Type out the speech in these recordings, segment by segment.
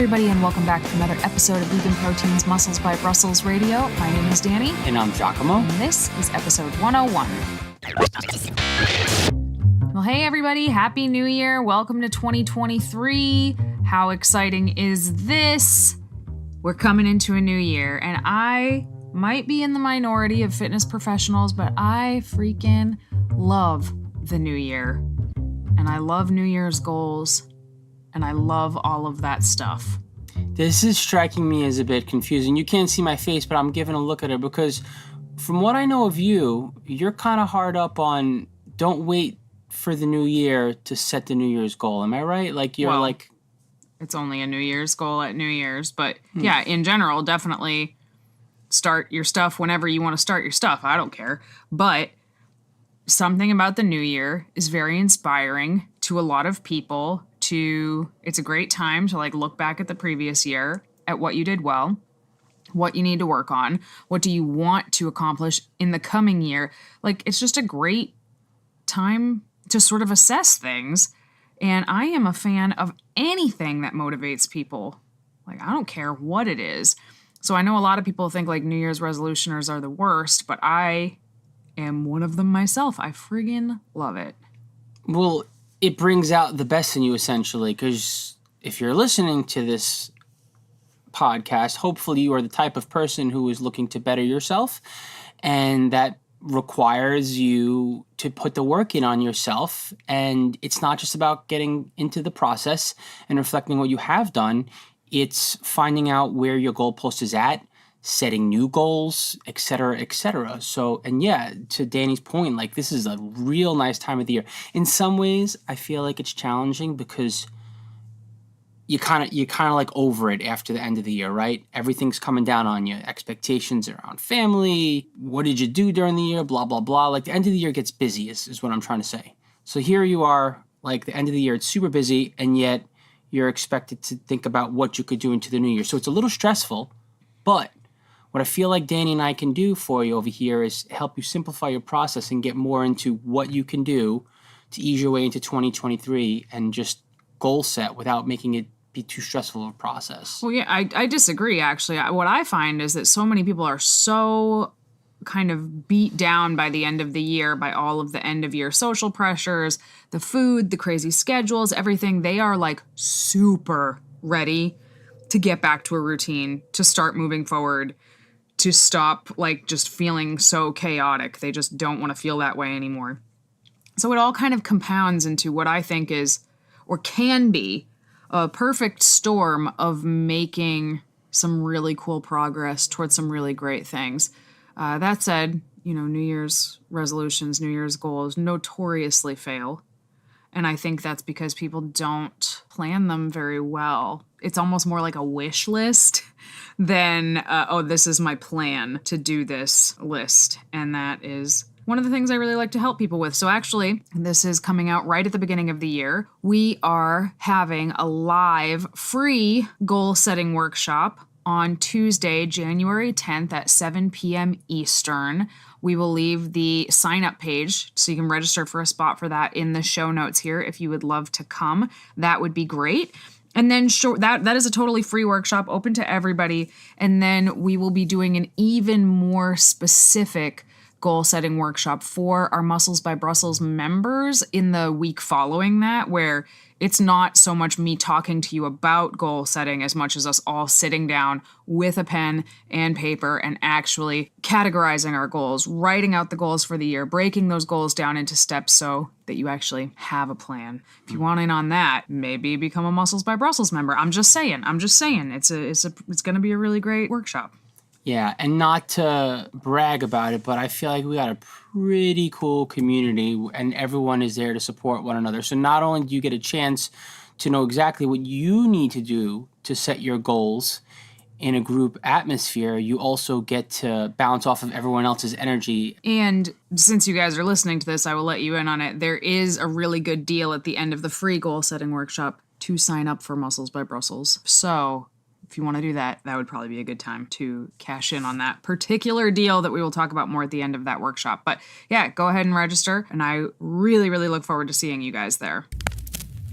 everybody, and welcome back to another episode of Vegan Proteins Muscles by Brussels Radio. My name is Danny. And I'm 𝐬𝐝𝐿. And this is episode 101. Well, hey everybody, Happy New Year. Welcome to 2023. How exciting is this? We're coming into a new year, and I might be in the minority of fitness professionals, but I freaking love the new year. And I love New Year's goals. And I love all of that stuff. This is striking me as a bit confusing. You can't see my face, but I'm giving a look at it because from what I know of you, you're kind of hard up on don't wait for the new year to set the New Year's goal. Am I right? Like you're like... It's only a New Year's goal at New Year's. But yeah, in general, definitely start your stuff whenever you want to start your stuff. I don't care. But something about the new year is very inspiring to a lot of people. It's a great time to look back at the previous year, at what you did well, what you need to work on, what do you want to accomplish in the coming year. It's just a great time to sort of assess things. And I am a fan of anything that motivates people. I don't care what it is. So I know a lot of people think New Year's resolutioners are the worst, but I am one of them myself. I friggin' love it. Well, it brings out the best in you, essentially, because if you're listening to this podcast, hopefully you are the type of person who is looking to better yourself, and that requires you to put the work in on yourself. And it's not just about getting into the process and reflecting what you have done. It's finding out where your goalpost is at, setting new goals, etc., etc. So, and yeah, to Danny's point, this is a real nice time of the year. In some ways, I feel like it's challenging because you're kind of over it after the end of the year, right? Everything's coming down on you. Expectations around family. What did you do during the year? Blah, blah, blah. The end of the year gets busy is what I'm trying to say. So here you are, the end of the year, it's super busy, and yet you're expected to think about what you could do into the new year. So it's a little stressful, but what I feel like Danny and I can do for you over here is help you simplify your process and get more into what you can do to ease your way into 2023 and just goal set without making it be too stressful of a process. Well, yeah, I disagree, actually. What I find is that so many people are so kind of beat down by the end of the year by all of the end of year social pressures, the food, the crazy schedules, everything. They are super ready to get back to a routine, to start moving forward, to stop just feeling so chaotic. They just don't want to feel that way anymore. So it all kind of compounds into what I think is, or can be, a perfect storm of making some really cool progress towards some really great things. That said, New Year's resolutions, New Year's goals notoriously fail. And I think that's because people don't plan them very well. It's almost more like a wish list than, this is my plan to do this list. And that is one of the things I really like to help people with. So actually, this is coming out right at the beginning of the year. We are having a live free goal setting workshop on Tuesday, January 10th at 7 p.m. Eastern. We will leave the sign-up page so you can register for a spot for that in the show notes here if you would love to come. That would be great. And then that is a totally free workshop, open to everybody. And then we will be doing an even more specific goal-setting workshop for our Muscles by Brussels members in the week following that, where it's not so much me talking to you about goal setting as much as us all sitting down with a pen and paper and actually categorizing our goals, writing out the goals for the year, breaking those goals down into steps so that you actually have a plan. If you want in on that, maybe become a Muscles by Brussels member. I'm just saying. It's going to be a really great workshop. Yeah, and not to brag about it, but I feel like we got a pretty cool community and everyone is there to support one another. So not only do you get a chance to know exactly what you need to do to set your goals in a group atmosphere, you also get to bounce off of everyone else's energy. And since you guys are listening to this, I will let you in on it. There is a really good deal at the end of the free goal setting workshop to sign up for Muscles by Brussels. So if you want to do that, that would probably be a good time to cash in on that particular deal that we will talk about more at the end of that workshop. But yeah, go ahead and register. And I really, really look forward to seeing you guys there.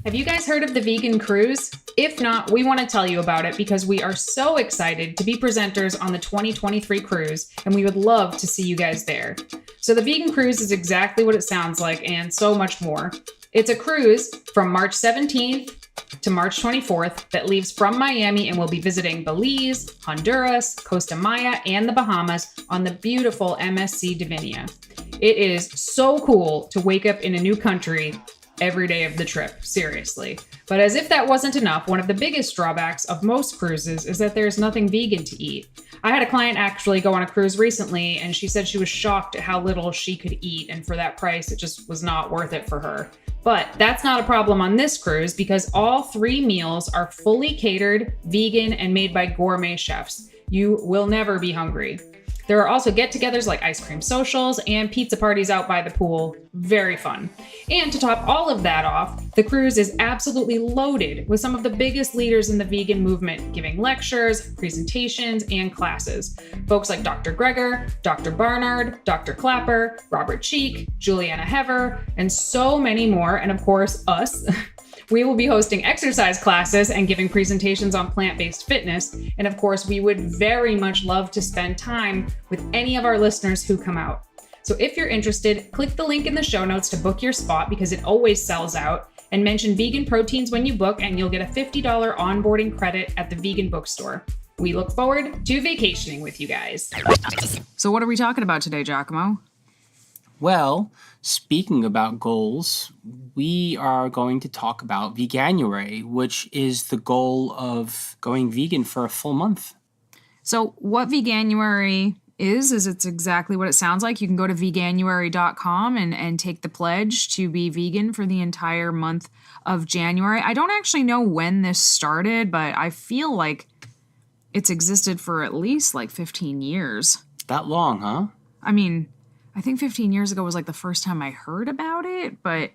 Have you guys heard of the Vegan Cruise? If not, we want to tell you about it because we are so excited to be presenters on the 2023 cruise, and we would love to see you guys there. So the Vegan Cruise is exactly what it sounds like and so much more. It's a cruise from March 17th to March 24th that leaves from Miami and will be visiting Belize, Honduras, Costa Maya, and the Bahamas on the beautiful MSC Divinia. It is so cool to wake up in a new country every day of the trip, seriously. But as if that wasn't enough, one of the biggest drawbacks of most cruises is that there's nothing vegan to eat. I had a client actually go on a cruise recently, and she said she was shocked at how little she could eat, and for that price, it just was not worth it for her. But that's not a problem on this cruise because all 3 meals are fully catered, vegan, and made by gourmet chefs. You will never be hungry. There are also get-togethers like ice cream socials and pizza parties out by the pool. Very fun. And to top all of that off, the cruise is absolutely loaded with some of the biggest leaders in the vegan movement, giving lectures, presentations, and classes. Folks like Dr. Greger, Dr. Barnard, Dr. Clapper, Robert Cheek, Juliana Hever, and so many more, and of course, us. We will be hosting exercise classes and giving presentations on plant-based fitness. And of course, we would very much love to spend time with any of our listeners who come out. So if you're interested, click the link in the show notes to book your spot because it always sells out. And mention Vegan Proteins when you book and you'll get a $50 onboarding credit at the vegan bookstore. We look forward to vacationing with you guys. So what are we talking about today, Giacomo? Well, speaking about goals, we are going to talk about Veganuary, which is the goal of going vegan for a full month. So what Veganuary is it's exactly what it sounds like. You can go to veganuary.com and take the pledge to be vegan for the entire month of January. I don't actually know when this started, but I feel like it's existed for at least like 15 years. That long, huh? I mean, I think 15 years ago was like the first time I heard about it, but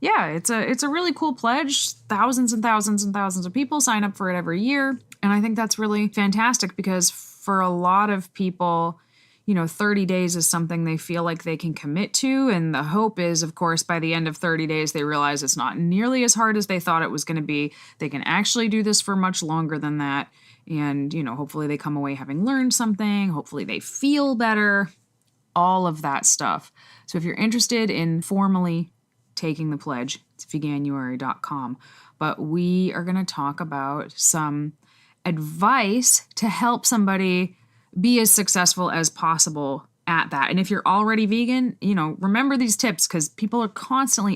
yeah, it's a really cool pledge. Thousands and thousands and thousands of people sign up for it every year. And I think that's really fantastic because for a lot of people, 30 days is something they feel like they can commit to. And the hope is, of course, by the end of 30 days, they realize it's not nearly as hard as they thought it was going to be. They can actually do this for much longer than that. And, hopefully they come away having learned something. Hopefully they feel better. All of that stuff. So if you're interested in formally taking the pledge, it's veganuary.com. But we are going to talk about some advice to help somebody be as successful as possible at that. And if you're already vegan, remember these tips because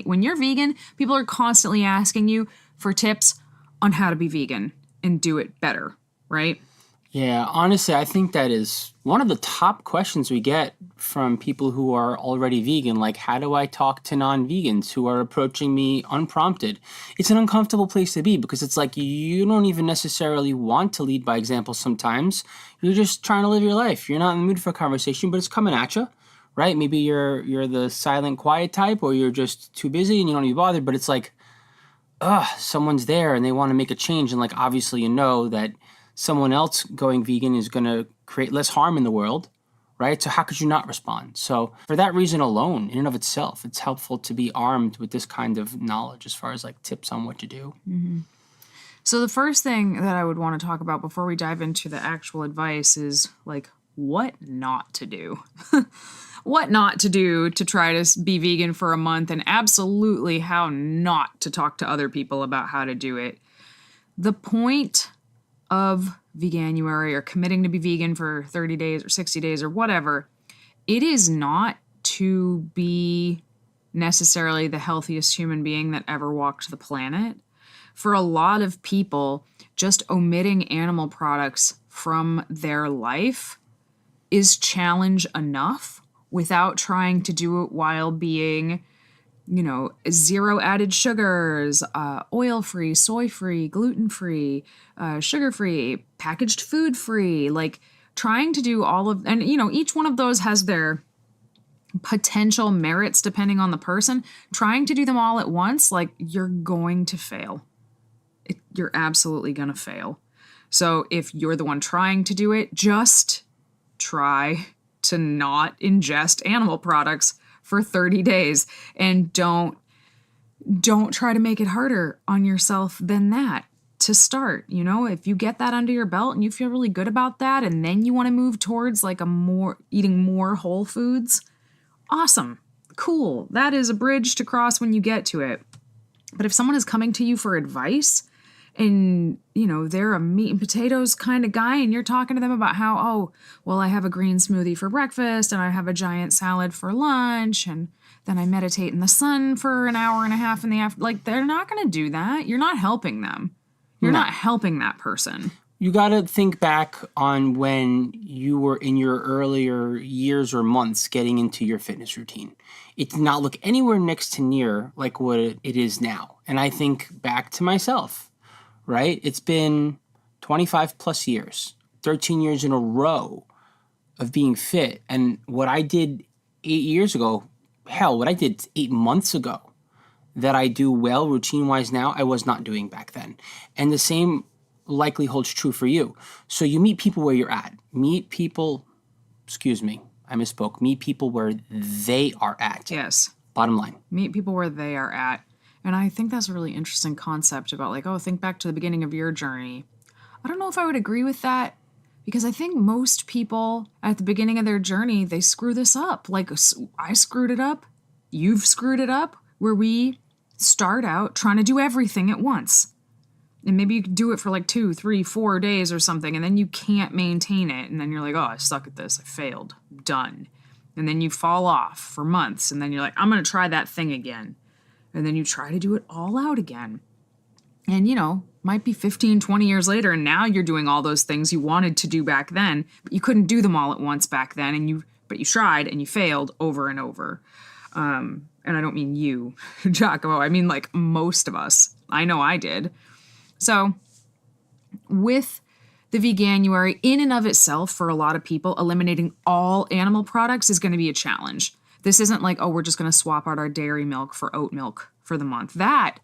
when you're vegan, people are constantly asking you for tips on how to be vegan and do it better, right? Yeah, honestly, I think that is one of the top questions we get from people who are already vegan. Like, how do I talk to non-vegans who are approaching me unprompted? It's an uncomfortable place to be because it's like you don't even necessarily want to lead by example sometimes. You're just trying to live your life. You're not in the mood for a conversation, but it's coming at you, right? Maybe you're the silent, quiet type or you're just too busy and you don't want to be bothered. But it's like, someone's there and they want to make a change. And like, obviously, that someone else going vegan is going to create less harm in the world, right? So how could you not respond? So for that reason alone, in and of itself, it's helpful to be armed with this kind of knowledge as far as like tips on what to do. Mm-hmm. So the first thing that I would want to talk about before we dive into the actual advice is like what not to do. What not to do to try to be vegan for a month and absolutely how not to talk to other people about how to do it. The point of Veganuary or committing to be vegan for 30 days or 60 days or whatever, it is not to be necessarily the healthiest human being that ever walked the planet. For a lot of people, just omitting animal products from their life is challenge enough without trying to do it while being zero added sugars, oil-free, soy-free, gluten-free, sugar-free, packaged food-free, like trying to do all of, and each one of those has their potential merits depending on the person. Trying to do them all at once, like you're going to fail. You're absolutely going to fail. So if you're the one trying to do it, just try to not ingest animal products for 30 days and don't don't try to make it harder on yourself than that to start. You know, if you get that under your belt and you feel really good about that, and then you want to move towards like eating more whole foods, awesome, cool. That is a bridge to cross when you get to it. But if someone is coming to you for advice and, you know, they're a meat and potatoes kind of guy and you're talking to them about how, oh, well, I have a green smoothie for breakfast and I have a giant salad for lunch and then I meditate in the sun for an hour and a half in the afternoon. Like, they're not going to do that. You're not helping them. You're not helping that person. You got to think back on when you were in your earlier years or months getting into your fitness routine. It did not look anywhere next to near like what it is now. And I think back to myself, right? It's been 25 plus years, 13 years in a row of being fit. And what I did 8 years ago, hell, what I did 8 months ago that I do well routine-wise now, I was not doing back then. And the same likely holds true for you. So you meet people where you're at. Meet people where they are at. Yes. Bottom line. Meet people where they are at. And I think that's a really interesting concept about like, oh, think back to the beginning of your journey. I don't know if I would agree with that because I think most people at the beginning of their journey, they screw this up. Like I screwed it up. You've screwed it up, where we start out trying to do everything at once. And maybe you could do it for like 2, 3, 4 days or something, and then you can't maintain it. And then you're like, oh, I suck at this. I failed. Done. And then you fall off for months. And then you're like, I'm going to try that thing again. And then you try to do it all out again. And, you know, might be 15, 20 years later, and now you're doing all those things you wanted to do back then, but you couldn't do them all at once back then. But you tried and you failed over and over. And I don't mean you, 𝐾𝐨𝐧'𝐭. I mean like most of us. I know I did. So with the Veganuary, in and of itself, for a lot of people, eliminating all animal products is going to be a challenge. This isn't like, oh, we're just going to swap out our dairy milk for oat milk for the month. That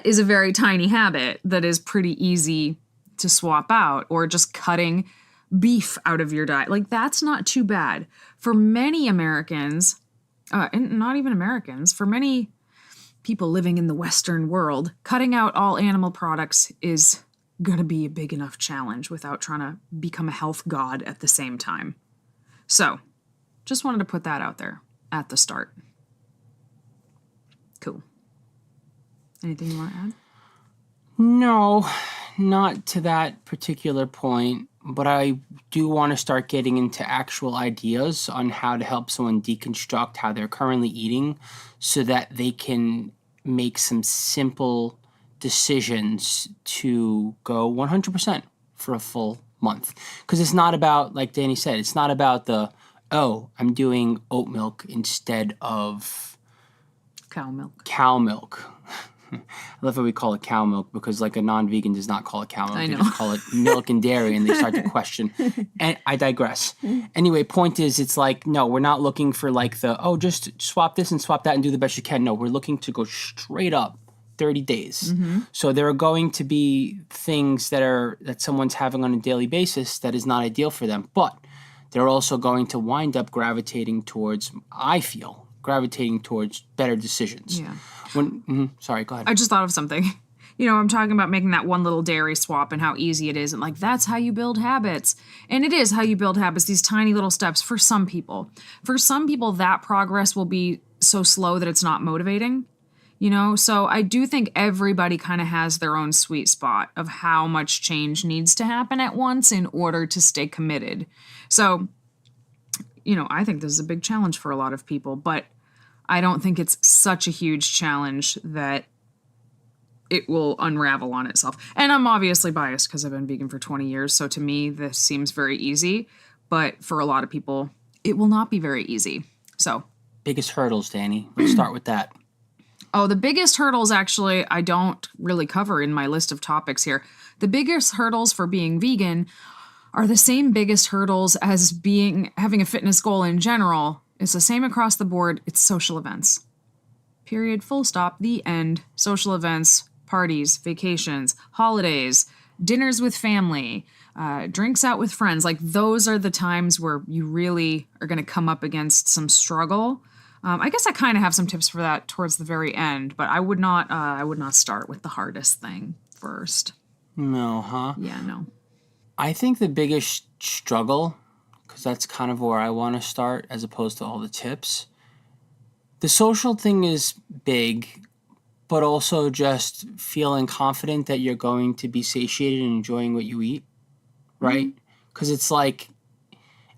is a very tiny habit that is pretty easy to swap out, or just cutting beef out of your diet. Like, that's not too bad. For many Americans, and not even Americans, for many people living in the Western world, cutting out all animal products is going to be a big enough challenge without trying to become a health god at the same time. So, just wanted to put that out there at the start. Cool. Anything you want to add? No, not to that particular point, but I do want to start getting into actual ideas on how to help someone deconstruct how they're currently eating so that they can make some simple decisions to go 100% for a full month. Because it's not about, like Danny said, it's not about I'm doing oat milk instead of Cow milk. Cow milk. I love how we call it cow milk because like a non-vegan does not call it cow milk. I know. They just call it milk and dairy and they start to question. And I digress. Anyway, point is it's like, no, we're not looking for like just swap this and swap that and do the best you can. No, we're looking to go straight up 30 days. Mm-hmm. So there are going to be things that someone's having on a daily basis that is not ideal for them. But they're also going to wind up gravitating towards better decisions. Yeah. Sorry, go ahead. I just thought of something. You know, I'm talking about making that one little dairy swap and how easy it is. And like, that's how you build habits. And it is how you build habits, these tiny little steps for some people. For some people, that progress will be so slow that it's not motivating. You know, so I do think everybody kind of has their own sweet spot of how much change needs to happen at once in order to stay committed. So, you know, I think this is a big challenge for a lot of people, but I don't think it's such a huge challenge that it will unravel on itself. And I'm obviously biased because I've been vegan for 20 years, so to me, this seems very easy. But for a lot of people, it will not be very easy. So, biggest hurdles, Danny. Let's start with that. Oh, the biggest hurdles, actually, I don't really cover in my list of topics here. The biggest hurdles for being vegan are the same biggest hurdles as having a fitness goal in general. It's the same across the board. It's social events. Period. Full stop. The end. Social events, parties, vacations, holidays, dinners with family, drinks out with friends. Like, those are the times where you really are going to come up against some struggle. I guess I kind of have some tips for that towards the very end, but I would not start with the hardest thing first. No, huh? Yeah, no. I think the biggest struggle, because that's kind of where I want to start as opposed to all the tips. The social thing is big, but also just feeling confident that you're going to be satiated and enjoying what you eat, right? Because it's like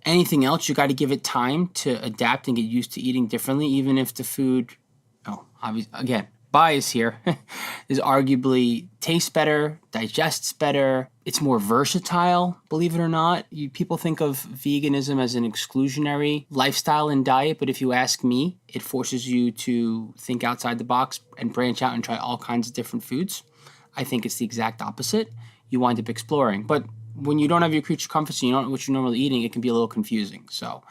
anything else, you got to give it time to adapt and get used to eating differently, even if the food, obviously, again, bias here, is arguably tastes better, digests better, it's more versatile, believe it or not. People think of veganism as an exclusionary lifestyle and diet, but if you ask me, it forces you to think outside the box and branch out and try all kinds of different foods. I think it's the exact opposite. You wind up exploring. But when you don't have your creature comforts and you don't know what you're normally eating, it can be a little confusing. So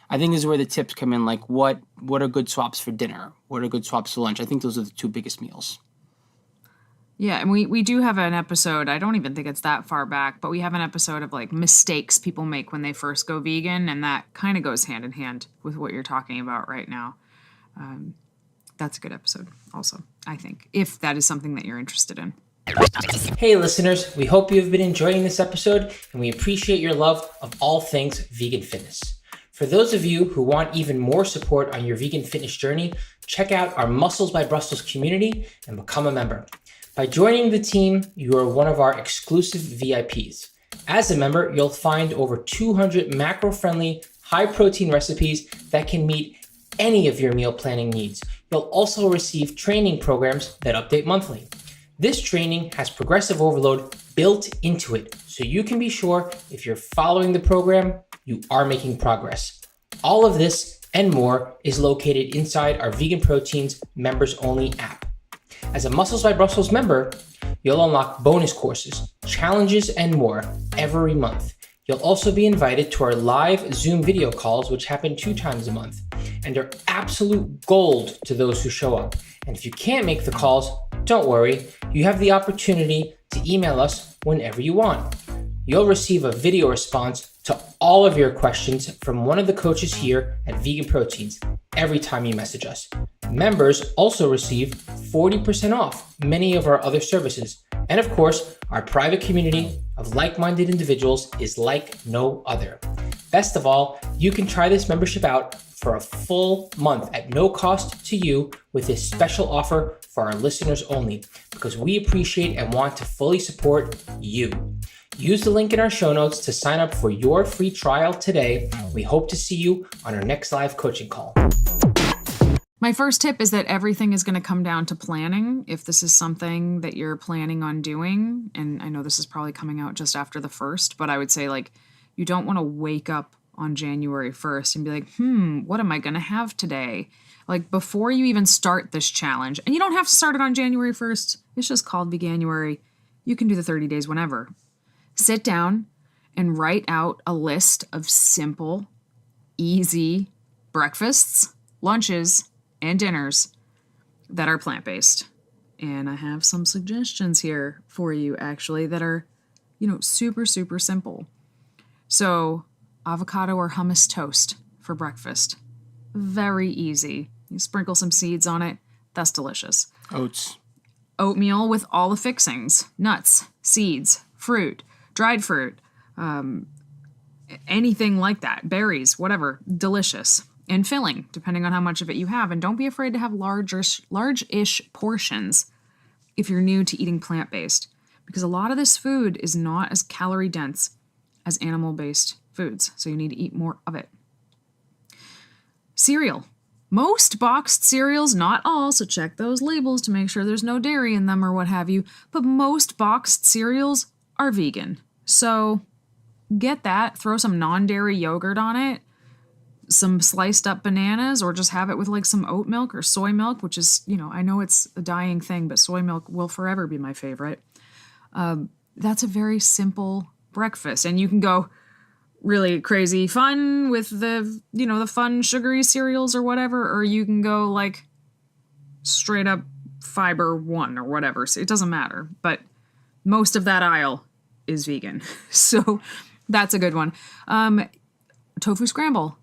I think this is where the tips come in, like what are good swaps for dinner? What are good swaps for lunch? I think those are the two biggest meals. Yeah, and we do have an episode, I don't even think it's that far back, but we have an episode of like mistakes people make when they first go vegan, and that kind of goes hand in hand with what you're talking about right now. That's a good episode also, I think, if that is something that you're interested in. Hey listeners, we hope you've been enjoying this episode, and we appreciate your love of all things vegan fitness. For those of you who want even more support on your vegan fitness journey, check out our Muscles by Brussels community and become a member. By joining the team, you are one of our exclusive VIPs. As a member, you'll find over 200 macro-friendly, high-protein recipes that can meet any of your meal planning needs. You'll also receive training programs that update monthly. This training has progressive overload built into it, so you can be sure if you're following the program, you are making progress. All of this and more is located inside our Vegan Proteins members only app. As a Muscles by Brussels member, you'll unlock bonus courses, challenges, and more every month. You'll also be invited to our live Zoom video calls, which happen 2 times a month, and are absolute gold to those who show up. And if you can't make the calls, don't worry, you have the opportunity to email us whenever you want. You'll receive a video response to all of your questions from one of the coaches here at Vegan Proteins every time you message us. Members also receive 40% off many of our other services. And of course, our private community of like-minded individuals is like no other. Best of all, you can try this membership out for a full month at no cost to you with this special offer for our listeners only, because we appreciate and want to fully support you. Use the link in our show notes to sign up for your free trial today. We hope to see you on our next live coaching call. My first tip is that everything is going to come down to planning. If this is something that you're planning on doing, and I know this is probably coming out just after the 1st, but I would say like you don't want to wake up on January 1st and be like, what am I going to have today? Like before you even start this challenge, and you don't have to start it on January 1st. It's just called Veganuary. You can do the 30 days whenever. Sit down and write out a list of simple, easy breakfasts, lunches, and dinners that are plant-based. And I have some suggestions here for you actually that are, super, super simple. So avocado or hummus toast for breakfast. Very easy. You sprinkle some seeds on it. That's delicious. Oats. Oatmeal with all the fixings. Nuts, seeds, fruit, dried fruit, anything like that. Berries, whatever. Delicious. And filling, depending on how much of it you have. And don't be afraid to have large-ish portions if you're new to eating plant-based. Because a lot of this food is not as calorie dense as animal-based foods. So you need to eat more of it. Cereal. Most boxed cereals, not all, so check those labels to make sure there's no dairy in them or what have you, but most boxed cereals are vegan. So get that, throw some non-dairy yogurt on it, some sliced up bananas, or just have it with like some oat milk or soy milk, which is, I know it's a dying thing, but soy milk will forever be my favorite. That's a very simple breakfast, and you can go really crazy fun with the fun sugary cereals or whatever, or you can go like straight up fiber one or whatever. So it doesn't matter, but most of that aisle is vegan. So that's a good one. Tofu scramble.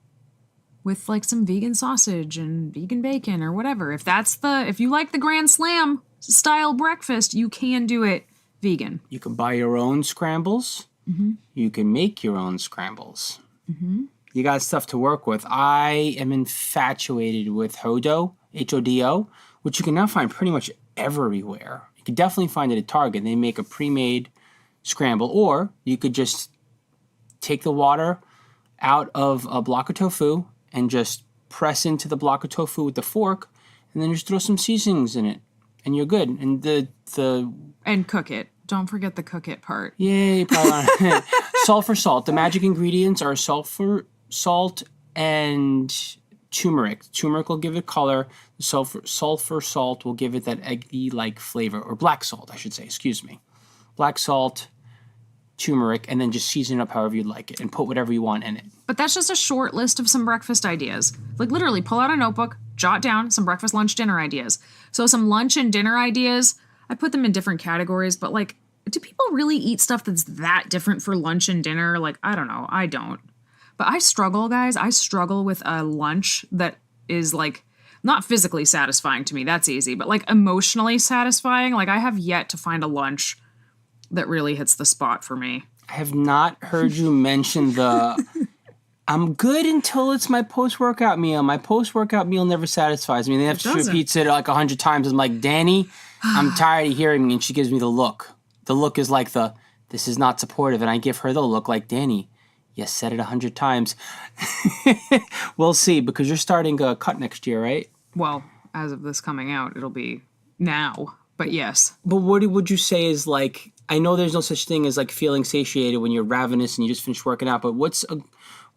with like some vegan sausage and vegan bacon or whatever. If you like the Grand Slam style breakfast, you can do it vegan. You can buy your own scrambles. You can make your own scrambles. You got stuff to work with. I am infatuated with Hodo, H-O-D-O, which you can now find pretty much everywhere. You can definitely find it at Target. They make a pre-made scramble, or you could just take the water out of a block of tofu and just press into the block of tofu with the fork, and then just throw some seasonings in it, and you're good. And and cook it. Don't forget the cook it part. Yay, probably sulfur salt. The magic ingredients are sulfur salt and turmeric. Turmeric will give it color. The sulfur salt will give it that eggy-like flavor, or black salt, I should say. Excuse me. Black salt, turmeric, and then just season it up however you'd like it and put whatever you want in it. But that's just a short list of some breakfast ideas. Like literally pull out a notebook, jot down some breakfast, lunch, dinner ideas. So some lunch and dinner ideas, I put them in different categories, but like, do people really eat stuff that's that different for lunch and dinner? Like, I don't know. I don't. But I struggle, guys. I struggle with a lunch that is like not physically satisfying to me. That's easy. But like emotionally satisfying. Like I have yet to find a lunch that really hits the spot for me. I have not heard you mention I'm good until it's my post-workout meal. My post-workout meal never satisfies me. They have to repeat it like 100 times. I'm like, Danny, I'm tired of hearing me. And she gives me the look. The look is like this is not supportive. And I give her the look like, Danny, you said it 100 times. We'll see, because you're starting a cut next year, right? Well, as of this coming out, it'll be now. But yes. But what would you say is like, I know there's no such thing as like feeling satiated when you're ravenous and you just finished working out, but what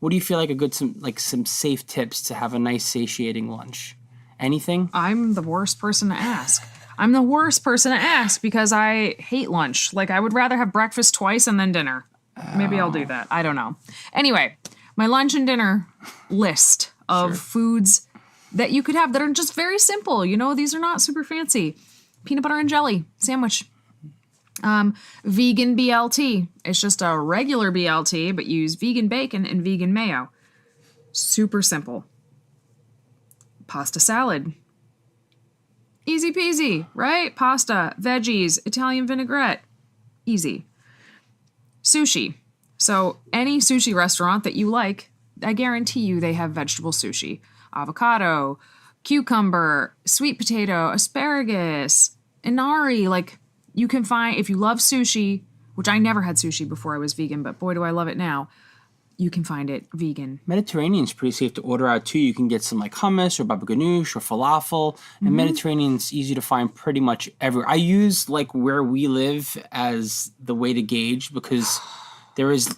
do you feel like some safe tips to have a nice satiating lunch? Anything? I'm the worst person to ask. I'm the worst person to ask because I hate lunch. Like I would rather have breakfast twice and then dinner. Maybe I'll do that. I don't know. Anyway, my lunch and dinner list of foods that you could have that are just very simple. You know, these are not super fancy. Peanut butter and jelly sandwich. Vegan BLT. It's just a regular BLT, but use vegan bacon and vegan mayo. Super simple. Pasta salad. Easy peasy, right? Pasta, veggies, Italian vinaigrette. Easy. Sushi. So any sushi restaurant that you like, I guarantee you they have vegetable sushi. Avocado, cucumber, sweet potato, asparagus, inari. Like you can find, if you love sushi, which I never had sushi before I was vegan, but boy, do I love it now. You can find it vegan. Mediterranean's pretty safe to order out too. You can get some like hummus or baba ganoush or falafel. And Mediterranean's easy to find pretty much everywhere. I use like where we live as the way to gauge because there is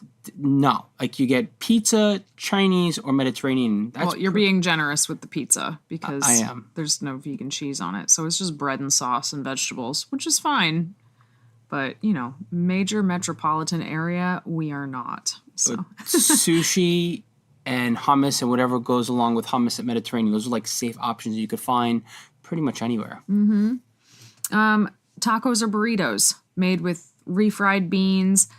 like you get pizza, Chinese, or Mediterranean. Well, you're being generous with the pizza because I am. There's no vegan cheese on it. So it's just bread and sauce and vegetables, which is fine. But, you know, major metropolitan area, we are not. So sushi and hummus and whatever goes along with hummus at Mediterranean, those are like safe options you could find pretty much anywhere. Tacos or burritos made with refried beans,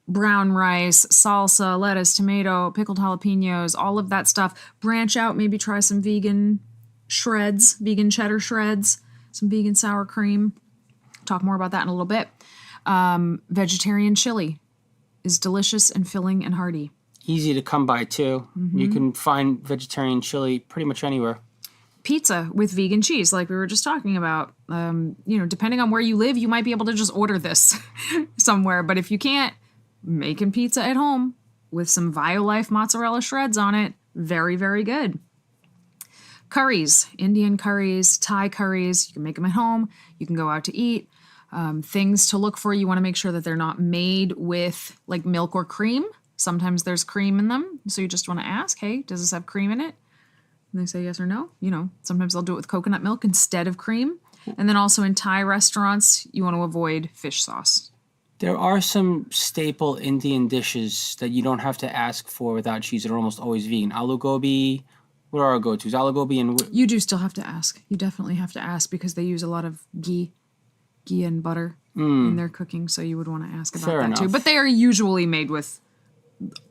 brown rice, salsa, lettuce, tomato, pickled jalapenos, all of that stuff. Branch out, maybe try some vegan shreds, vegan cheddar shreds, some vegan sour cream. Talk more about that in a little bit. Vegetarian chili is delicious and filling and hearty. Easy to come by too. You can find vegetarian chili pretty much anywhere. Pizza with vegan cheese, like we were just talking about. You know, depending on where you live, you might be able to just order this somewhere. But if you can't, making pizza at home with some Violife mozzarella shreds on it, very, very good. Curries, Indian curries, Thai curries. You can make them at home. You can go out to eat. Things to look for, you want to make sure that they're not made with like milk or cream. Sometimes there's cream in them. So you just want to ask, hey, does this have cream in it? And they say yes or no. You know, sometimes they'll do it with coconut milk instead of cream. And then also in Thai restaurants, you want to avoid fish sauce. There are some staple Indian dishes that you don't have to ask for without cheese that are almost always vegan. Aloo gobi, what are our go-tos? Aloo gobi and... You do still have to ask. You definitely have to ask because they use a lot of ghee and butter in their cooking, so you would want to ask about that too. But they are usually made with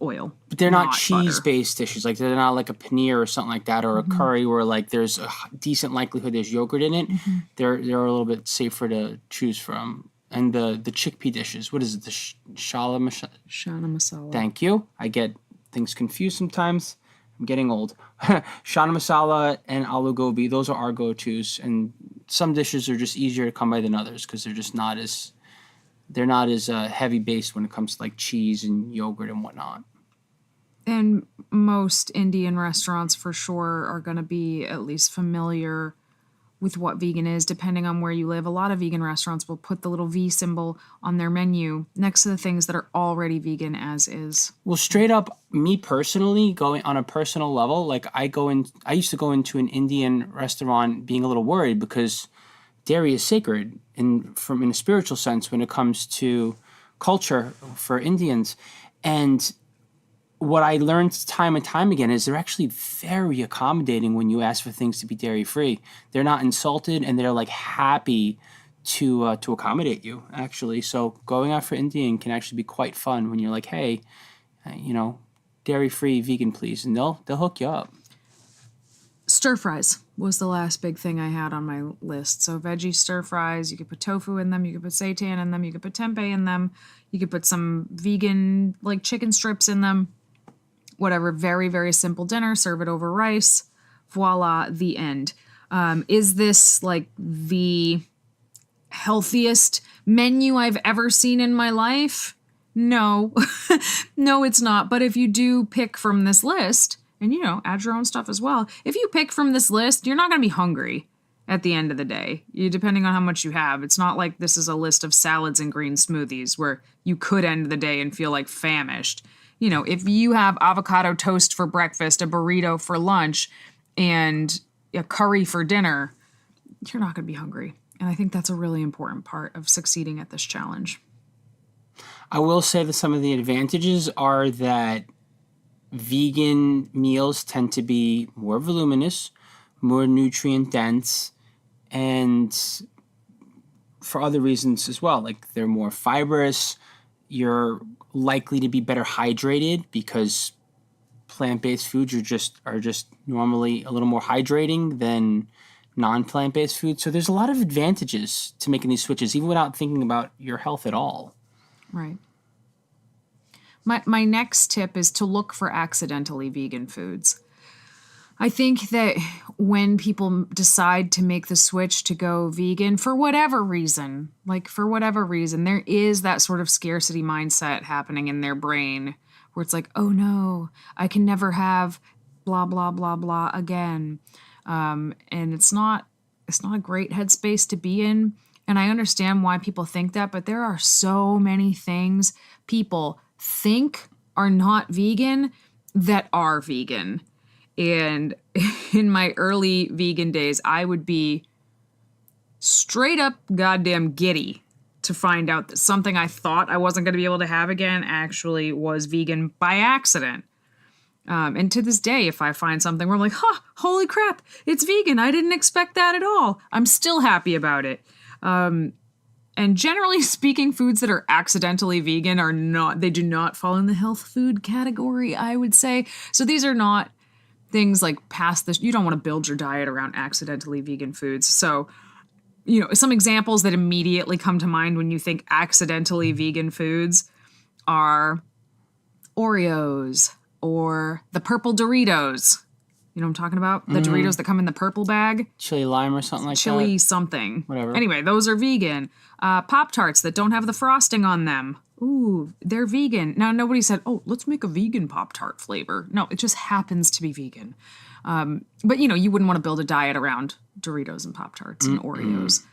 oil. But they're not butter. cheese-based dishes. Like they're not like a paneer or something like that, or a curry where like there's a decent likelihood there's yogurt in it. They're a little bit safer to choose from. And the chickpea dishes, what is it? The chana masala. Thank you. I get things confused sometimes. I'm getting old. Chana masala and aloo gobi, those are our go-tos. And some dishes are just easier to come by than others because they're just not as heavy based when it comes to like cheese and yogurt and whatnot. And most Indian restaurants for sure are going to be at least familiar with what vegan is, depending on where you live. A lot of vegan restaurants will put the little V symbol on their menu next to the things that are already vegan as is. Well, straight up, me personally, going on a personal level, like I used to go into an Indian restaurant being a little worried because dairy is sacred in a spiritual sense when it comes to culture for Indians. And what I learned time and time again is they're actually very accommodating when you ask for things to be dairy-free. They're not insulted, and they're like happy to accommodate you, actually. So going out for Indian can actually be quite fun when you're like, hey, dairy-free, vegan, please. And they'll hook you up. Stir fries was the last big thing I had on my list. So veggie stir fries, you could put tofu in them, you could put seitan in them, you could put tempeh in them, you could put some vegan like chicken strips in them. Whatever, very, very simple dinner, serve it over rice, voila, the end. Is this like the healthiest menu I've ever seen in my life? No, no, it's not. But if you do pick from this list, and add your own stuff as well, if you pick from this list, you're not going to be hungry at the end of the day, depending on how much you have. It's not like this is a list of salads and green smoothies where you could end the day and feel like famished. If you have avocado toast for breakfast, a burrito for lunch, and a curry for dinner, you're not going to be hungry. And I think that's a really important part of succeeding at this challenge. I will say that some of the advantages are that vegan meals tend to be more voluminous, more nutrient dense, and for other reasons as well. Like they're more fibrous. You're likely to be better hydrated because plant-based foods are just normally a little more hydrating than non-plant-based foods. So there's a lot of advantages to making these switches, even without thinking about your health at all. Right. My next tip is to look for accidentally vegan foods. I think that when people decide to make the switch to go vegan for whatever reason, there is that sort of scarcity mindset happening in their brain where it's like, oh no, I can never have blah, blah, blah, blah again. And it's not a great headspace to be in. And I understand why people think that, but there are so many things people think are not vegan that are vegan. And in my early vegan days, I would be straight up goddamn giddy to find out that something I thought I wasn't going to be able to have again actually was vegan by accident. And to this day, if I find something where I'm like, holy crap, it's vegan. I didn't expect that at all. I'm still happy about it. And generally speaking, foods that are accidentally vegan they do not fall in the health food category, I would say. So these are not things like past this. You don't want to build your diet around accidentally vegan foods. So, some examples that immediately come to mind when you think accidentally vegan foods are Oreos or the purple Doritos. You know what I'm talking about? The Doritos that come in the purple bag. Chili lime or something like that. Chili something. Whatever. Anyway, those are vegan. Pop-Tarts that don't have the frosting on them. Ooh, they're vegan. Now, nobody said, let's make a vegan Pop-Tart flavor. No, it just happens to be vegan. But, you wouldn't want to build a diet around Doritos and Pop-Tarts and Oreos.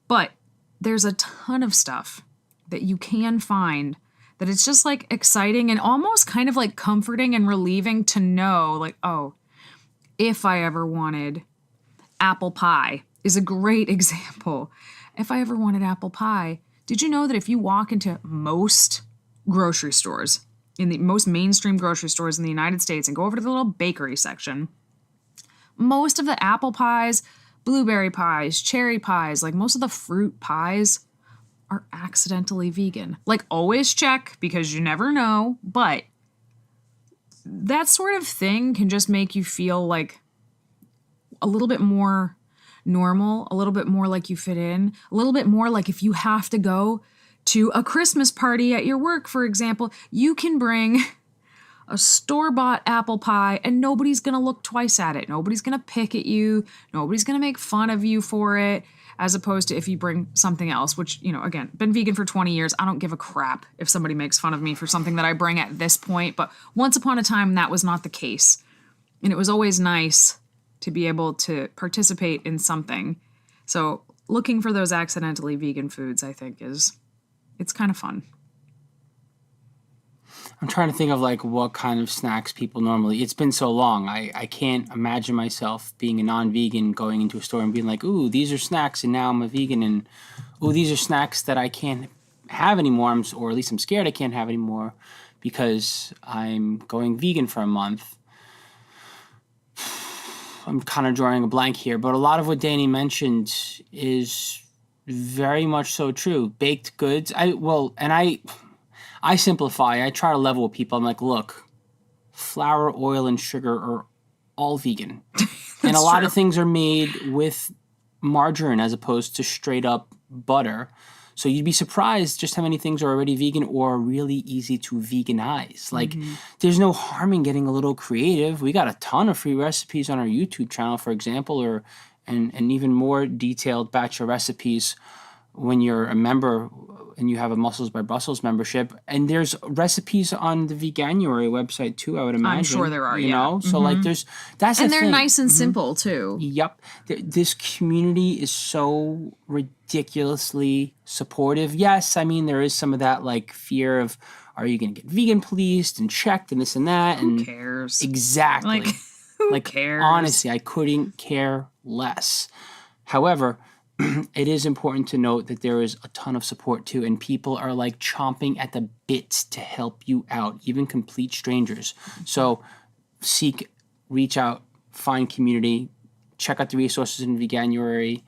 But there's a ton of stuff that you can find that it's just, like, exciting and almost kind of, like, comforting and relieving to know, like, if I ever wanted apple pie is a great example. If I ever wanted apple pie, did you know that if you walk into most grocery stores, in the most mainstream grocery stores in the United States and go over to the little bakery section, most of the apple pies, blueberry pies, cherry pies, like most of the fruit pies are accidentally vegan. Like always check because you never know, but that sort of thing can just make you feel like a little bit more normal, a little bit more like you fit in, a little bit more like if you have to go to a Christmas party at your work, for example, you can bring a store-bought apple pie and nobody's going to look twice at it. Nobody's going to pick at you. Nobody's going to make fun of you for it, as opposed to if you bring something else, which, again, been vegan for 20 years. I don't give a crap if somebody makes fun of me for something that I bring at this point. But once upon a time, that was not the case. And it was always nice to be able to participate in something. So looking for those accidentally vegan foods, I think, it's kind of fun. I'm trying to think of like what kind of snacks people normally. It's been so long. I can't imagine myself being a non-vegan going into a store and being like, ooh, these are snacks, and now I'm a vegan, and ooh, these are snacks that I can't have anymore, or at least I'm scared I can't have anymore because I'm going vegan for a month. I'm kind of drawing a blank here, but a lot of what Danny mentioned is very much so true. Baked goods. I simplify. I try to level with people. I'm like, look, flour, oil, and sugar are all vegan. And a lot of things are made with margarine as opposed to straight up butter. So you'd be surprised just how many things are already vegan or really easy to veganize. Like, there's no harm in getting a little creative. We got a ton of free recipes on our YouTube channel, for example, and even more detailed batch of recipes when you're a member and you have a Muscles by Brussels membership. And there's recipes on the Veganuary website too, I would imagine. I'm sure there are, you know? So like that's the And they're thing. nice and simple too. Yep. This community is so ridiculously supportive. Yes, I mean, there is some of that like fear of, are you going to get vegan policed and checked and this and that? Who cares? Exactly. Like, who cares? Honestly, I couldn't care less. However, it is important to note that there is a ton of support too, and people are like chomping at the bits to help you out, even complete strangers. So reach out, find community, check out the resources in Veganuary,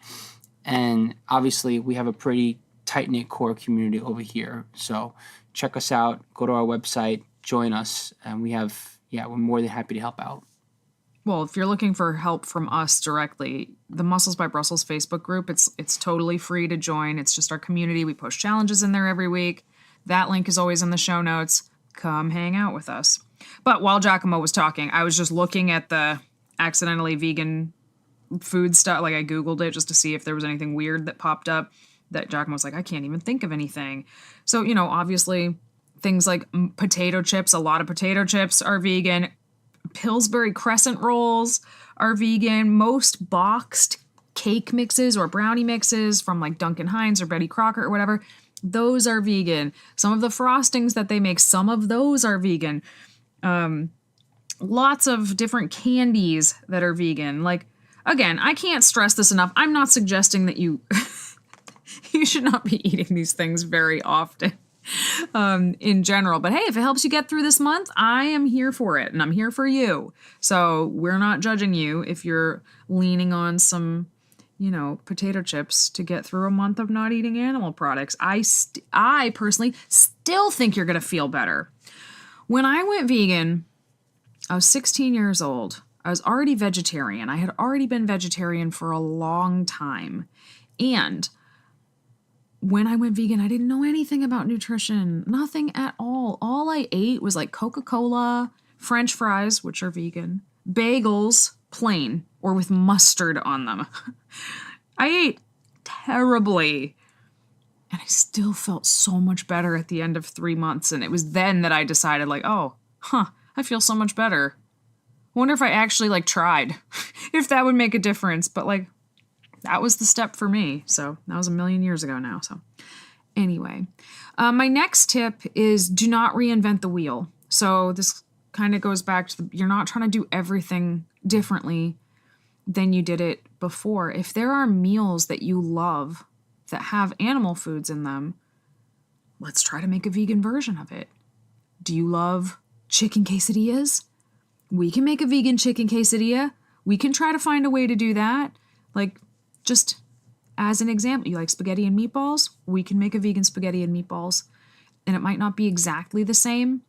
and obviously we have a pretty tight-knit core community over here. So check us out, go to our website, join us, and we're more than happy to help out. Well, if you're looking for help from us directly, the Muscles by Brussels Facebook group, it's totally free to join. It's just our community. We post challenges in there every week. That link is always in the show notes. Come hang out with us. But while 𝐬𝐿𝐫 was talking, I was just looking at the accidentally vegan food stuff. Like, I Googled it just to see if there was anything weird that popped up that 𝐬𝐿𝐫 was like, I can't even think of anything. So, obviously things like potato chips, a lot of potato chips are vegan. Pillsbury crescent rolls are vegan. Most boxed cake mixes or brownie mixes from like Duncan Hines or Betty Crocker or whatever, those are vegan. Some of the frostings that they make, some of those are vegan. Lots of different candies that are vegan. Like, again, I can't stress this enough. I'm not suggesting that you should not be eating these things very often. In general. But hey, if it helps you get through this month, I am here for it, and I'm here for you. So we're not judging you if you're leaning on some, potato chips to get through a month of not eating animal products. I personally still think you're going to feel better. When I went vegan, I was 16 years old. I was already vegetarian. I had already been vegetarian for a long time. And when I went vegan, I didn't know anything about nutrition. Nothing at all. All I ate was like Coca-Cola, French fries, which are vegan, bagels, plain, or with mustard on them. I ate terribly. And I still felt so much better at the end of 3 months. And it was then that I decided like, I feel so much better. I wonder if I actually tried, if that would make a difference. But that was the step for me. So that was a million years ago now. So anyway, my next tip is do not reinvent the wheel. So this kind of goes back to you're not trying to do everything differently than you did it before. If there are meals that you love that have animal foods in them, let's try to make a vegan version of it. Do you love chicken quesadillas? We can make a vegan chicken quesadilla. We can try to find a way to do that. Just as an example, you like spaghetti and meatballs? We can make a vegan spaghetti and meatballs. And it might not be exactly the same,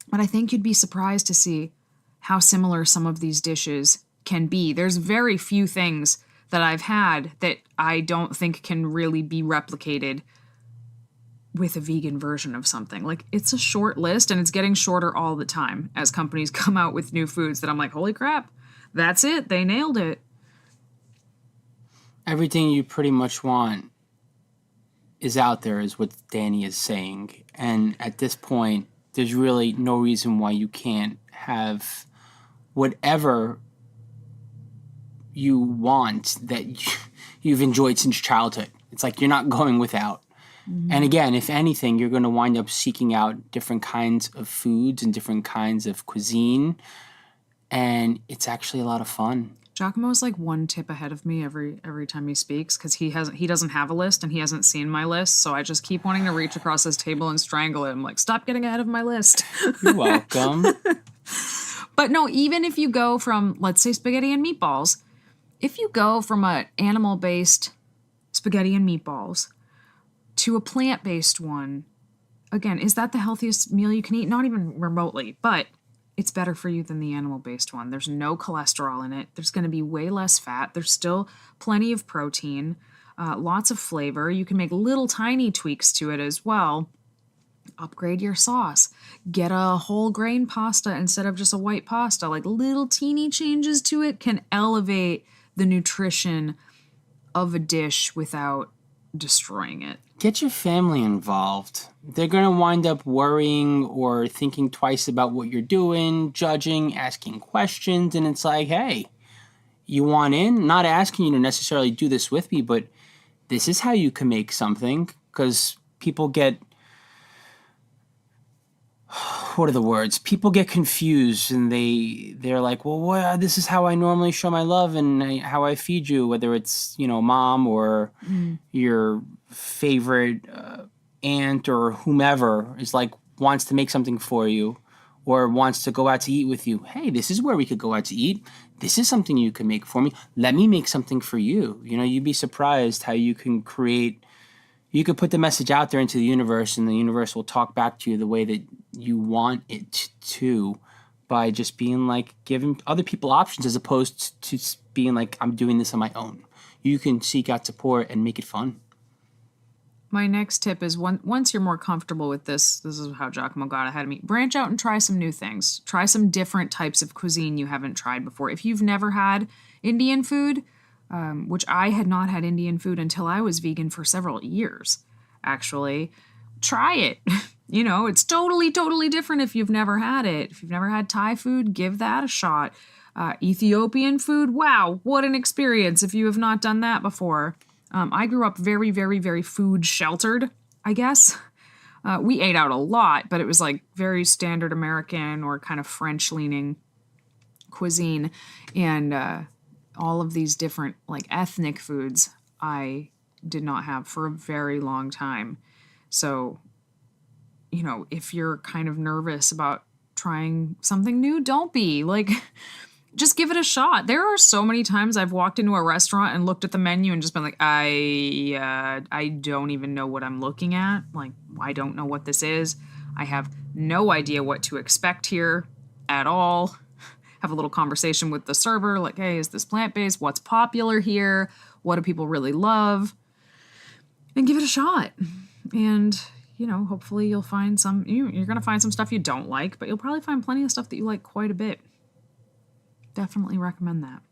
But I think you'd be surprised to see how similar some of these dishes can be. There's very few things that I've had that I don't think can really be replicated with a vegan version of something. Like, it's a short list, and it's getting shorter all the time as companies come out with new foods that I'm like, holy crap, that's it. They nailed it. Everything you pretty much want is out there, is what Danny is saying. And at this point, there's really no reason why you can't have whatever you want that you've enjoyed since childhood. It's like you're not going without. Mm-hmm. And again, if anything, you're going to wind up seeking out different kinds of foods and different kinds of cuisine. And it's actually a lot of fun. Giacomo's like one tip ahead of me every time he speaks, because he doesn't have a list and he hasn't seen my list, so I just keep wanting to reach across his table and strangle him. Like, stop getting ahead of my list. You're welcome. But no, even if you go from, let's say, spaghetti and meatballs, if you go from an animal-based spaghetti and meatballs to a plant-based one, again, is that the healthiest meal you can eat? Not even remotely, but it's better for you than the animal-based one. There's no cholesterol in it. There's going to be way less fat. There's still plenty of protein, lots of flavor. You can make little tiny tweaks to it as well. Upgrade your sauce. Get a whole grain pasta instead of just a white pasta. Like, little teeny changes to it can elevate the nutrition of a dish without destroying it. Get your family involved. They're going to wind up worrying or thinking twice about what you're doing, judging, asking questions. And it's like, hey, you want in? Not asking you to necessarily do this with me, but this is how you can make something. Because people get, what are the words? People get confused and they're like, well, this is how I normally show my love and how I feed you, whether it's, mom or your favorite aunt or whomever is like, wants to make something for you or wants to go out to eat with you. Hey, this is where we could go out to eat. This is something you can make for me. Let me make something for you. You'd be surprised how you can you could put the message out there into the universe and the universe will talk back to you the way that you want it to, by just being like giving other people options as opposed to being like, I'm doing this on my own. You can seek out support and make it fun. My next tip is once you're more comfortable with this is how Giacomo got ahead of me. Branch out and try some new things. Try some different types of cuisine you haven't tried before. If you've never had Indian food, which I had not had Indian food until I was vegan for several years, actually, try it. It's totally, totally different if you've never had it. If you've never had Thai food, give that a shot. Ethiopian food, wow, what an experience if you have not done that before. I grew up very, very, very food sheltered, I guess. We ate out a lot, but it was like very standard American or kind of French-leaning cuisine. And all of these different like ethnic foods I did not have for a very long time. So, if you're kind of nervous about trying something new, don't be. Like, just give it a shot. There are so many times I've walked into a restaurant and looked at the menu and just been like, I don't even know what I'm looking at. Like, I don't know what this is. I have no idea what to expect here at all. Have a little conversation with the server, like, hey, is this plant-based? What's popular here? What do people really love? And give it a shot. And, hopefully you'll find you're going to find some stuff you don't like, but you'll probably find plenty of stuff that you like quite a bit. Definitely recommend that.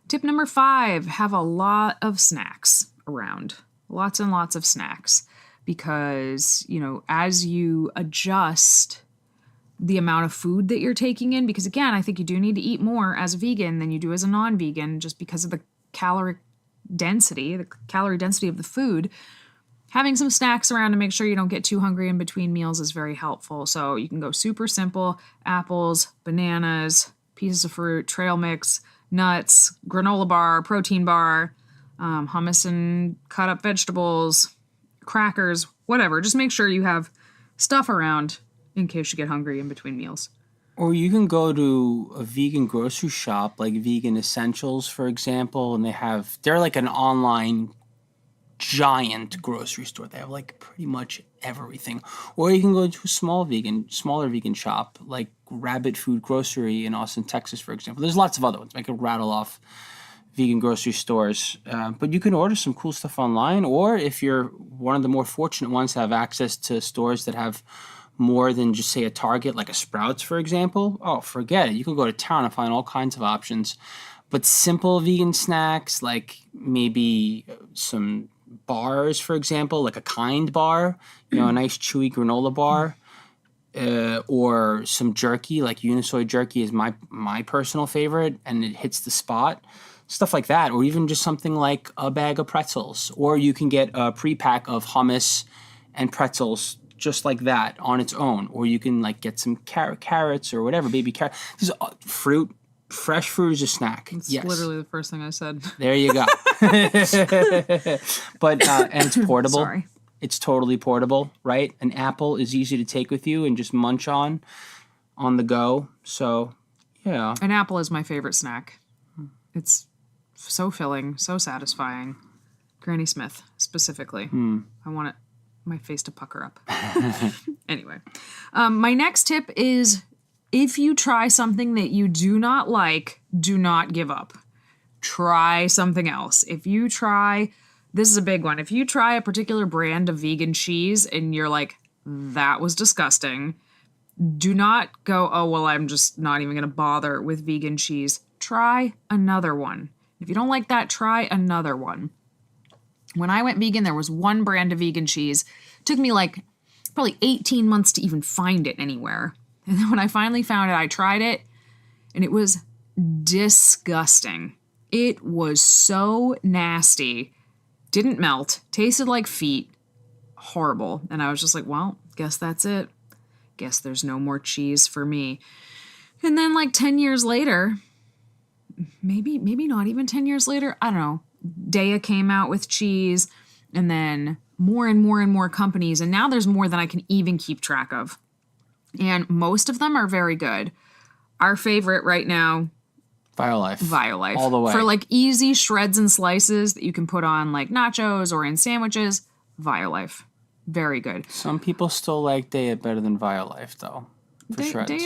Tip number 5, have a lot of snacks around. Lots and lots of snacks. Because, as you adjust the amount of food that you're taking in, because again, I think you do need to eat more as a vegan than you do as a non-vegan, just because of the calorie density of the food. Having some snacks around to make sure you don't get too hungry in between meals is very helpful. So you can go super simple: apples, bananas, pieces of fruit, trail mix, nuts, granola bar, protein bar, hummus and cut up vegetables, crackers, whatever. Just make sure you have stuff around in case you get hungry in between meals. Or you can go to a vegan grocery shop like Vegan Essentials, for example, and they're like an online giant grocery store. They have like pretty much everything. Or you can go to a smaller vegan shop like Rabbit Food Grocery in Austin, Texas, for example. There's lots of other ones. I could rattle off vegan grocery stores. But you can order some cool stuff online. Or if you're one of the more fortunate ones to have access to stores that have more than just, say, a Target, like a Sprouts, for example, oh, forget it. You can go to town and find all kinds of options. But simple vegan snacks, like maybe some bars, for example, like a Kind bar, you know, a nice chewy granola bar, or some jerky, like Unisoy jerky is my personal favorite, and it hits the spot. Stuff like that, or even just something like a bag of pretzels. Or you can get a pre-pack of hummus and pretzels just like that on its own. Or you can like get some carrots or whatever, baby carrot. This is fruit. Fresh fruit is a snack. It's yes. literally the first thing I said. There you go. But and it's portable. Sorry. It's totally portable, right? An apple is easy to take with you and just munch on the go. So, yeah. An apple is my favorite snack. It's so filling, so satisfying. Granny Smith, specifically. I want my face to pucker up. Anyway. My next tip is, if you try something that you do not like, do not give up. Try something else. If you try, this is a big one. If you try a particular brand of vegan cheese and you're like, that was disgusting, do not go, oh, well, I'm just not even going to bother with vegan cheese. Try another one. If you don't like that, try another one. When I went vegan, there was one brand of vegan cheese. It took me like probably 18 months to even find it anywhere. And then when I finally found it, I tried it, and it was disgusting. It was so nasty. Didn't melt. Tasted like feet. Horrible. And I was just like, well, guess that's it. Guess there's no more cheese for me. And then like 10 years later, maybe not even 10 years later, I don't know, 𝐸𝐻𝐾 came out with cheese, and then more and more and more companies, and now there's more than I can even keep track of. And most of them are very good. Our favorite right now, Violife. All the way. For like easy shreds and slices that you can put on like nachos or in sandwiches, Violife. Very good. Some people still like 𝐸𝐻 better than Violife, though. For shreds. 𝐸𝐻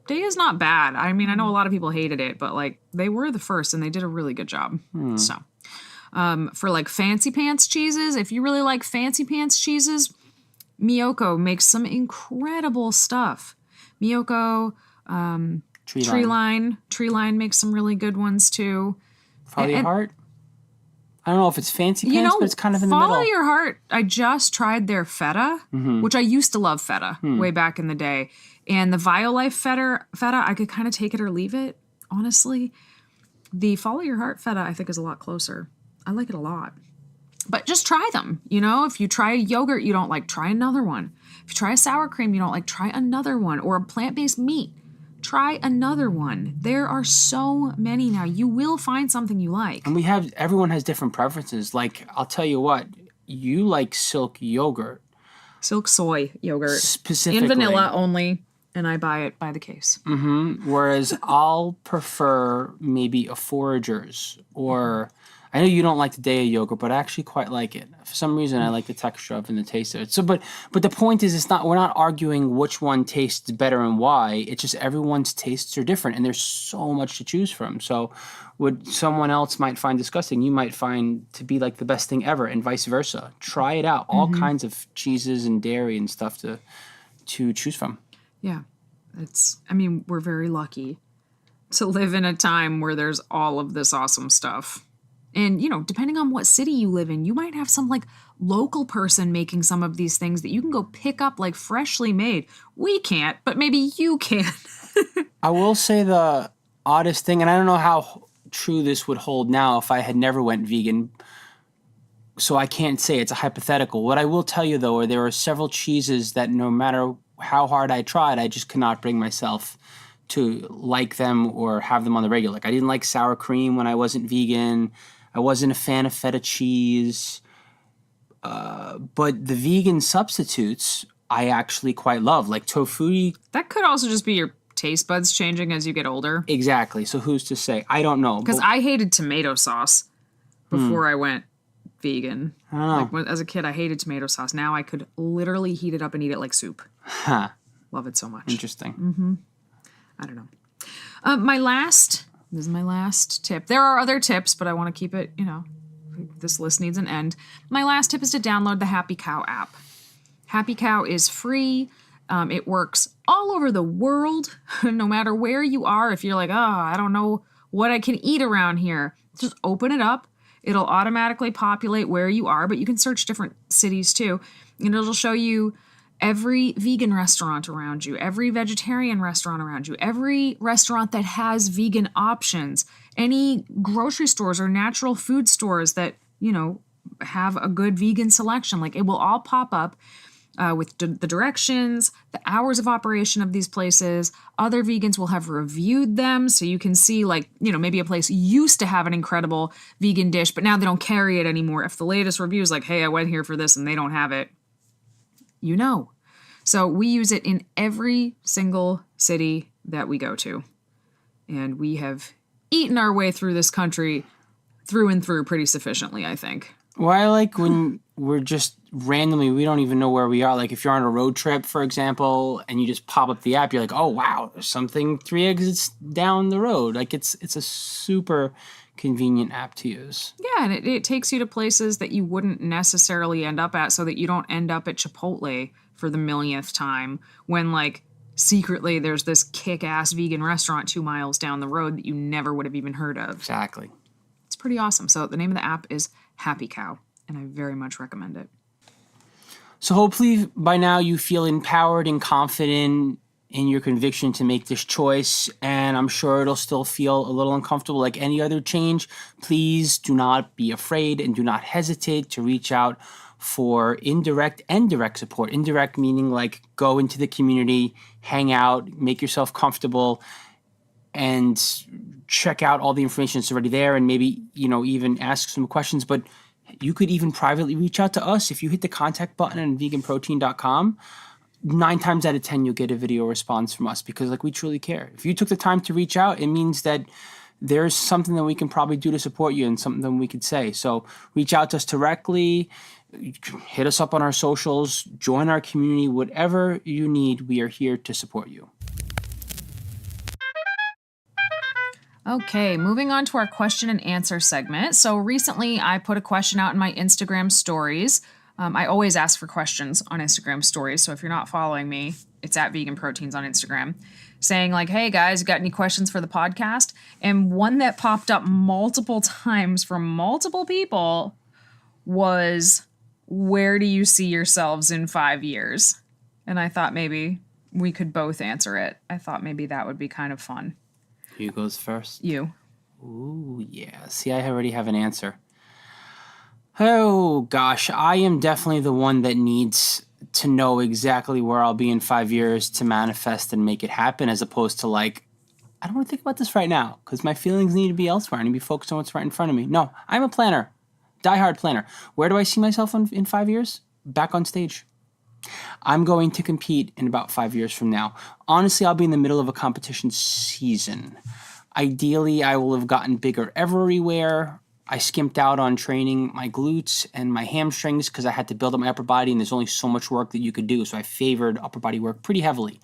is not bad. I mean, I know a lot of people hated it, but like they were the first and they did a really good job. So, for like fancy pants cheeses, if you really like fancy pants cheeses, 𝐬𝐽𝐾 makes some incredible stuff. 𝐬𝐽𝐾, Treeline makes some really good ones too. Follow Your Heart? I don't know if it's fancy pants, but it's kind of in the middle. Follow Your Heart, I just tried their feta, which I used to love feta way back in the day. And the Violife feta, I could kind of take it or leave it, honestly. The Follow Your Heart feta, I think, is a lot closer. I like it a lot. But just try them. You know, if you try a yogurt you don't like, try another one. If you try a sour cream you don't like, try another one. Or a plant-based meat, try another one. There are so many now. You will find something you like. And everyone has different preferences. Like, I'll tell you what, you like Silk yogurt. Silk soy yogurt. Specifically. In vanilla only. And I buy it by the case. Whereas I'll prefer maybe a Forager's, or I know you don't like the 𝐸𝐻 yogurt, but I actually quite like it. For some reason, I like the texture of it and the taste of it. So, but the point is, we're not arguing which one tastes better and why. It's just everyone's tastes are different, and there's so much to choose from. So, what someone else might find disgusting, you might find to be like the best thing ever, and vice versa. Try it out. All kinds of cheeses and dairy and stuff to choose from. Yeah, we're very lucky to live in a time where there's all of this awesome stuff. And, you know, depending on what city you live in, you might have some like local person making some of these things that you can go pick up like freshly made. We can't, but maybe you can. I will say the oddest thing, and I don't know how true this would hold now if I had never went vegan, so I can't say, it's a hypothetical. What I will tell you, though, are there are several cheeses that no matter how hard I tried, I just cannot bring myself to like them or have them on the regular. Like, I didn't like sour cream when I wasn't vegan. I wasn't a fan of feta cheese. But the vegan substitutes I actually quite love, like tofu. That could also just be your taste buds changing as you get older. Exactly. So who's to say? I don't know. Because I hated tomato sauce before I went vegan. I don't know. Like as a kid, I hated tomato sauce. Now I could literally heat it up and eat it like soup. Huh. Love it so much. Interesting. I don't know. This is my last tip. There are other tips, but I want to keep it, this list needs an end. My last tip is to download the Happy Cow app. Happy Cow is free. It works all over the world, no matter where you are. If you're like, I don't know what I can eat around here, just open it up. It'll automatically populate where you are, but you can search different cities too. And it'll show you every vegan restaurant around you, every vegetarian restaurant around you, every restaurant that has vegan options, any grocery stores or natural food stores that, have a good vegan selection. Like, it will all pop up with the directions, the hours of operation of these places. Other vegans will have reviewed them, so you can see, like, maybe a place used to have an incredible vegan dish, but now they don't carry it anymore. If the latest review is like, hey, I went here for this and they don't have it, So we use it in every single city that we go to. And we have eaten our way through this country through and through pretty sufficiently, I think. Well, I like when we're just randomly, we don't even know where we are. Like if you're on a road trip, for example, and you just pop up the app, you're like, oh, wow, there's something 3 exits down the road. Like it's a super convenient app to use. Yeah, and it takes you to places that you wouldn't necessarily end up at, so that you don't end up at Chipotle for the millionth time when, like, secretly there's this kick-ass vegan restaurant 2 miles down the road that you never would have even heard of. Exactly. It's pretty awesome. So the name of the app is Happy Cow, and I very much recommend it. So hopefully by now you feel empowered and confident in your conviction to make this choice, and I'm sure it'll still feel a little uncomfortable like any other change. Please do not be afraid and do not hesitate to reach out for indirect and direct support. Indirect meaning like go into the community, hang out, make yourself comfortable, and check out all the information that's already there, and maybe, even ask some questions. But you could even privately reach out to us. If you hit the contact button on veganprotein.com, 9 times out of 10, you'll get a video response from us, because we truly care. If you took the time to reach out, it means that there's something that we can probably do to support you and something that we could say. So reach out to us directly, hit us up on our socials, join our community, whatever you need, we are here to support you. Okay, moving on to our question and answer segment. So recently I put a question out in my Instagram stories. I always ask for questions on Instagram stories. So if you're not following me, it's at Vegan Proteins on Instagram, saying like, hey guys, got any questions for the podcast? And one that popped up multiple times from multiple people was, where do you see yourselves in 5 years? And I thought maybe we could both answer it. I thought maybe that would be kind of fun. Who goes first? You. Ooh, yeah. See, I already have an answer. Oh, gosh. I am definitely the one that needs to know exactly where I'll be in 5 years to manifest and make it happen, as opposed to I don't want to think about this right now because my feelings need to be elsewhere. I need to be focused on what's right in front of me. No, I'm a planner. Diehard planner. Where do I see myself in 5 years? Back on stage. I'm going to compete in about 5 years from now. Honestly, I'll be in the middle of a competition season. Ideally, I will have gotten bigger everywhere. I skimped out on training my glutes and my hamstrings because I had to build up my upper body, and there's only so much work that you could do. So I favored upper body work pretty heavily.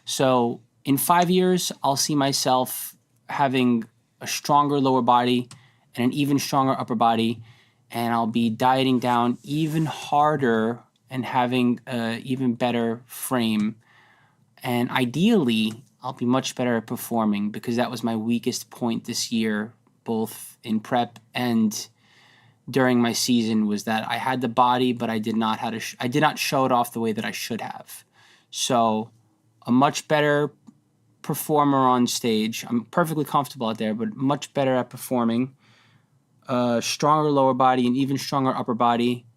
So in 5 years, I'll see myself having a stronger lower body and an even stronger upper body, and I'll be dieting down even harder and having an even better frame. And ideally, I'll be much better at performing, because that was my weakest point this year, both in prep and during my season, was that I had the body, but I did not show it off the way that I should have. So a much better performer on stage. I'm perfectly comfortable out there, but much better at performing. Stronger lower body and even stronger upper body.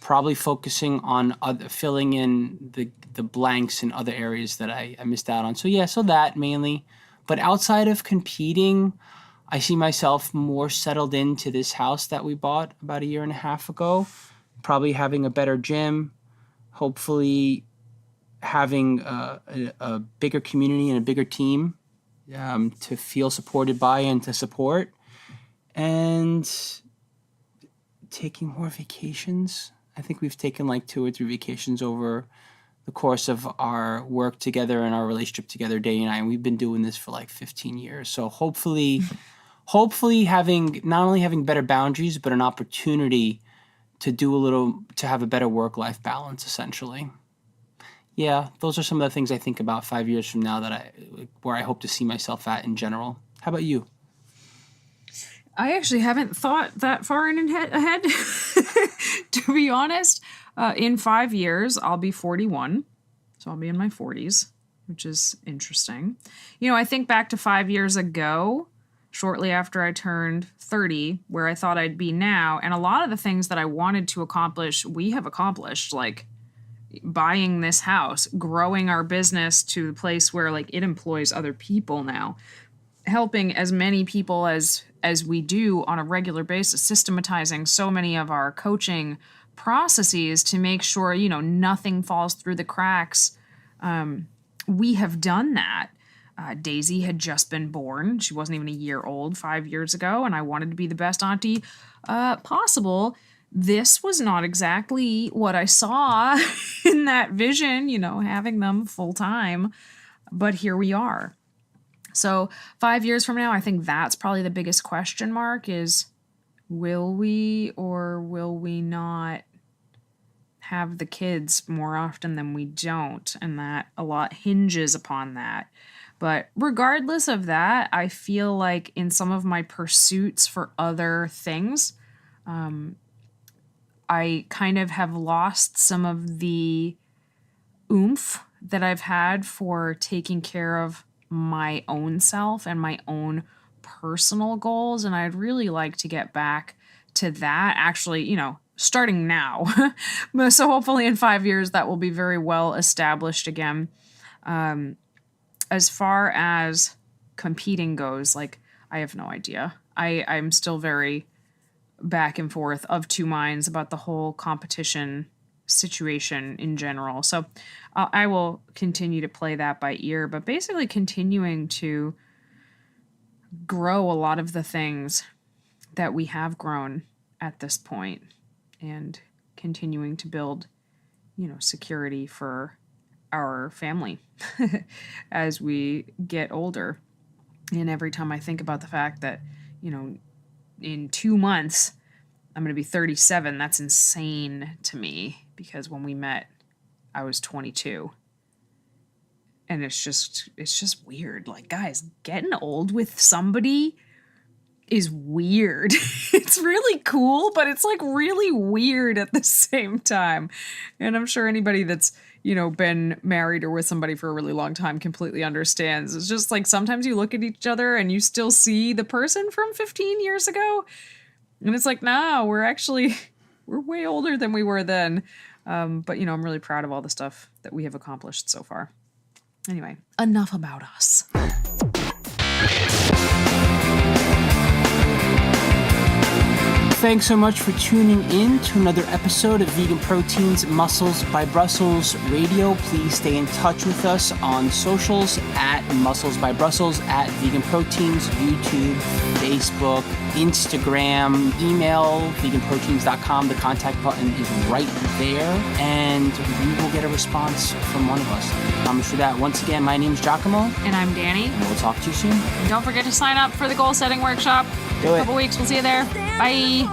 Probably focusing on filling in the blanks in other areas that I missed out on. So yeah, so that mainly. But outside of competing, I see myself more settled into this house that we bought about 1.5 years ago. Probably having a better gym. Hopefully having a bigger community and a bigger team to feel supported by and to support. And taking more vacations. I think we've taken like 2 or 3 vacations over the course of our work together and our relationship together, Day and I. And we've been doing this for like 15 years. So hopefully having not only having better boundaries, but an opportunity to have a better work-life balance, essentially. Yeah, those are some of the things I think about 5 years from now where I hope to see myself at in general. How about you? I actually haven't thought that far ahead, to be honest. In 5 years, I'll be 41, so I'll be in my 40s, which is interesting. I think back to 5 years ago, shortly after I turned 30, where I thought I'd be now, and a lot of the things that I wanted to accomplish, we have accomplished, like buying this house, growing our business to a place where like it employs other people now, helping as many people as we do on a regular basis, systematizing so many of our coaching processes to make sure, nothing falls through the cracks. We have done that. Daisy had just been born. She wasn't even a year old 5 years ago, and I wanted to be the best auntie possible. This was not exactly what I saw in that vision, having them full time, but here we are. So 5 years from now, I think that's probably the biggest question mark is, will we or will we not have the kids more often than we don't? And that a lot hinges upon that. But regardless of that, I feel like in some of my pursuits for other things, I kind of have lost some of the oomph that I've had for taking care of my own self and my own personal goals. And I'd really like to get back to that, actually, starting now. So hopefully in 5 years, that will be very well established again. As far as competing goes, like, I have no idea. I'm still very back and forth of 2 minds about the whole competition situation in general. So I will continue to play that by ear, but basically continuing to grow a lot of the things that we have grown at this point and continuing to build, security for our family as we get older. And every time I think about the fact that, in 2 months, I'm going to be 37, that's insane to me, because when we met, I was 22. And it's just weird. Like, guys, getting old with somebody is weird. It's really cool, but it's like really weird at the same time. And I'm sure anybody that's, been married or with somebody for a really long time completely understands. It's just like sometimes you look at each other and you still see the person from 15 years ago. And it's like, no, we're way older than we were then. But, I'm really proud of all the stuff that we have accomplished so far. Anyway, enough about us. Thanks so much for tuning in to another episode of Vegan Proteins Muscles by Brussels Radio. Please stay in touch with us on socials at Muscles by Brussels, at Vegan Proteins, YouTube, Facebook, Instagram, email, veganproteins.com. The contact button is right there, and we will get a response from one of us. I promise you that. Once again, my name is 𝐬𝐿𝐫𝐷𝐿. And I'm Danny. And we'll talk to you soon. And don't forget to sign up for the goal setting workshop. Do it. In a couple weeks. We'll see you there. Bye.